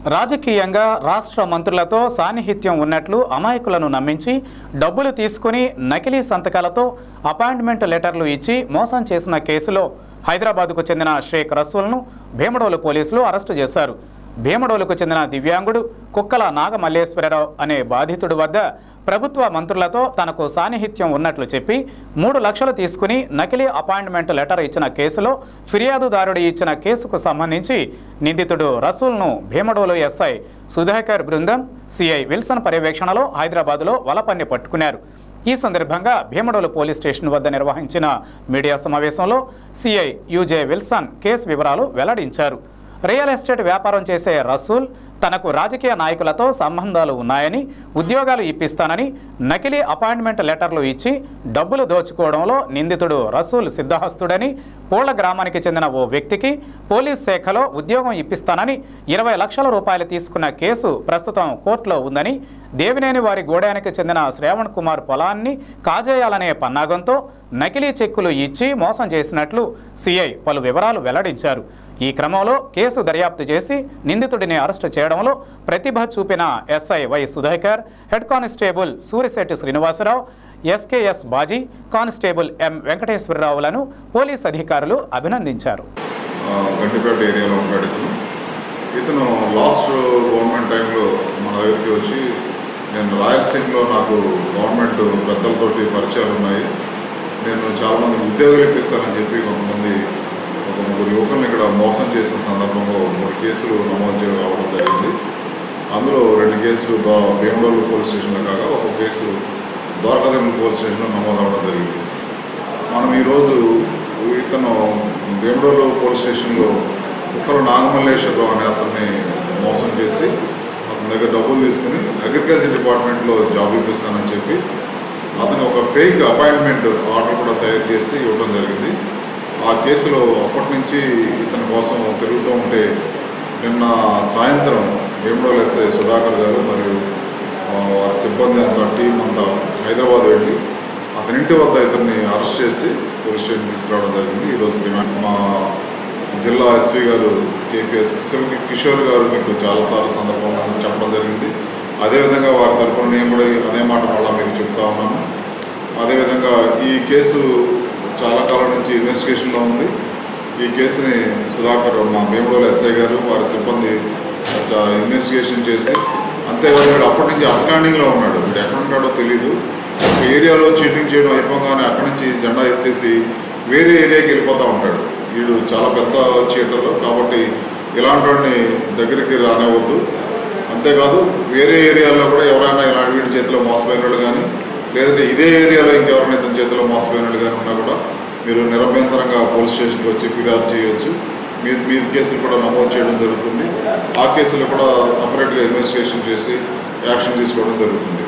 రాజకీయంగా రాష్ట్ర మంత్రులతో సాన్నిహిత్యం ఉన్నట్లు అమాయకులను నమ్మించి డబ్బులు తీసుకుని నకిలీ సంతకాలతో అపాయింట్మెంట్ లెటర్లు ఇచ్చి మోసం చేసిన కేసులో హైదరాబాద్కు చెందిన షేక్ రసూల్ను భీమడోలు పోలీసులు అరెస్టు చేశారు. భీమడోలుకు చెందిన దివ్యాంగుడు కుక్కల నాగమల్లేశ్వరరావు అనే బాధితుడి వద్ద ప్రభుత్వ మంత్రులతో తనకు సాన్నిహిత్యం ఉన్నట్లు చెప్పి 3 లక్షలు తీసుకుని నకిలీ అపాయింట్మెంట్ లెటర్ ఇచ్చిన కేసులో ఫిర్యాదుదారుడు ఇచ్చిన కేసుకు సంబంధించి నిందితుడు రసూల్ను భీమడోలు ఎస్ఐ సుధాకర్ బృందం సిఐ విల్సన్ పర్యవేక్షణలో హైదరాబాద్లో వలపన్ని పట్టుకున్నారు. ఈ సందర్భంగా భీమడోలు పోలీస్ స్టేషన్ వద్ద నిర్వహించిన మీడియా సమావేశంలో సిఐ యూజే విల్సన్ కేసు వివరాలు వెల్లడించారు. రియల్ ఎస్టేట్ వ్యాపారం చేసే రసూల్ తనకు రాజకీయ నాయకులతో సంబంధాలు ఉన్నాయని, ఉద్యోగాలు ఇప్పిస్తానని నకిలీ అపాయింట్మెంట్ లెటర్లు ఇచ్చి డబ్బులు దోచుకోవడంలో నిందితుడు రసూల్ సిద్ధహస్తుడని, పూళ్ల గ్రామానికి చెందిన ఓ వ్యక్తికి పోలీస్ శాఖలో ఉద్యోగం ఇప్పిస్తానని 20 లక్షల రూపాయలు తీసుకున్న కేసు ప్రస్తుతం కోర్టులో ఉందని, దేవినేని వారి గూడానికి చెందిన శ్రావణ్ కుమార్ పొలాన్ని కాజేయాలనే పన్నాగంతో నకిలీ చెక్కులు ఇచ్చి మోసం చేసినట్లు సిఐ పలు వివరాలు వెల్లడించారు. ఈ క్రమంలో కేసు దర్యాప్తు చేసి నిందితుడిని అరెస్టు చేయడంలో ప్రతిభ చూపిన SI Y Sudhakar, head constable Surisetti Srinivasarao, SKS Baji, constable M వెంకటేశ్వరరావులను పోలీస్ అధికారులు అభినందించారు. గంటిపేట ఏరియాలో ఉంటాడు ఇతను. లాస్ట్ గవర్నమెంట్ టైంలో మన దగ్గరికి వచ్చి, నేను రాయలసీమలో నాకు గవర్నమెంట్ పెద్దలతోటి పరిచయాలు ఉన్నాయి, నేను చాలామంది ఉద్యోగాలు ఇప్పిస్తానని చెప్పి కొంతమంది ఒక 3 యువకులను ఇక్కడ మోసం చేసిన సందర్భంలో 3 కేసులు నమోదు అవ్వడం జరిగింది. అందులో 2 కేసులు భీమడోలు పోలీస్ స్టేషన్లో కాగా ఒక కేసు ద్వారకాదేవి పోలీస్ స్టేషన్లో నమోదు అవ్వడం జరిగింది. మనం ఈరోజు ఇతను భీమడోలు పోలీస్ స్టేషన్లో కుక్కల నాగమల్లేశ్వరరావు అనే అతన్ని మోసం చేసి అతని దగ్గర డబ్బులు తీసుకుని అగ్రికల్చర్ డిపార్ట్మెంట్లో జాబ్ ఇప్పిస్తానని చెప్పి అతను ఒక ఫేక్ అపాయింట్మెంట్ ఆర్డర్ కూడా తయారు చేసి ఇవ్వడం జరిగింది. ఆ కేసులో అప్పటి నుంచి ఇతని కోసం తిరుగుతూ ఉంటే నిన్న సాయంత్రం భీమడోలు ఎస్ఐ సుధాకర్ గారు మరియు వారి సిబ్బంది అంతా టీం అంతా హైదరాబాద్ వెళ్ళి అతని ఇంటి వద్ద ఇతన్ని అరెస్ట్ చేసి పోలీస్ స్టేషన్ తీసుకురావడం జరిగింది. ఈరోజు మా జిల్లా ఎస్పీ గారు కేపీఎస్ కిషోర్ గారు మీకు చాలాసార్లు సందర్భంగా చెప్పడం జరిగింది. అదేవిధంగా వారి తరఫున నేను కూడా అదే మాట మళ్ళీ మీకు చెప్తా ఉన్నాను. అదేవిధంగా ఈ కేసు చాలా కాలం నుంచి ఇన్వెస్టిగేషన్లో ఉంది. ఈ కేసుని సుధాకర్ మా భీమడోలు ఎస్ఐ గారు వారి సిబ్బంది ఇన్వెస్టిగేషన్ చేసి, అంతేకాదు వీడు అప్పటి నుంచి అబ్స్కాండింగ్లో ఉన్నాడు. వీడు ఎక్కడ ఉంటాడో తెలీదు. ఒక ఏరియాలో చీటింగ్ చేయడం అయిపోగానే అక్కడి నుంచి జెండా ఎత్తేసి వేరే ఏరియాకి వెళ్ళిపోతూ ఉంటాడు. వీడు చాలా పెద్ద చీటరు కాబట్టి ఇలాంటి వాడిని దగ్గరికి రానివ్వద్దు. అంతేకాదు వేరే ఏరియాలో కూడా ఎవరైనా ఇలాంటి వీడి చేతిలో మోసపోయిన వాళ్ళు కానీ, లేదంటే ఇదే ఏరియాలో ఇంకెవరైనా ఇతని చేతిలో మోసపోయిన వాళ్ళు కానీ ఉన్నా కూడా మీరు నిరభ్యంతరంగా పోలీస్ స్టేషన్కి వచ్చి ఫిర్యాదు చేయవచ్చు. మీ కేసులు కూడా నమోదు చేయడం జరుగుతుంది. ఆ కేసులు కూడా సపరేట్గా ఇన్వెస్టిగేషన్ చేసి యాక్షన్ తీసుకోవడం జరుగుతుంది.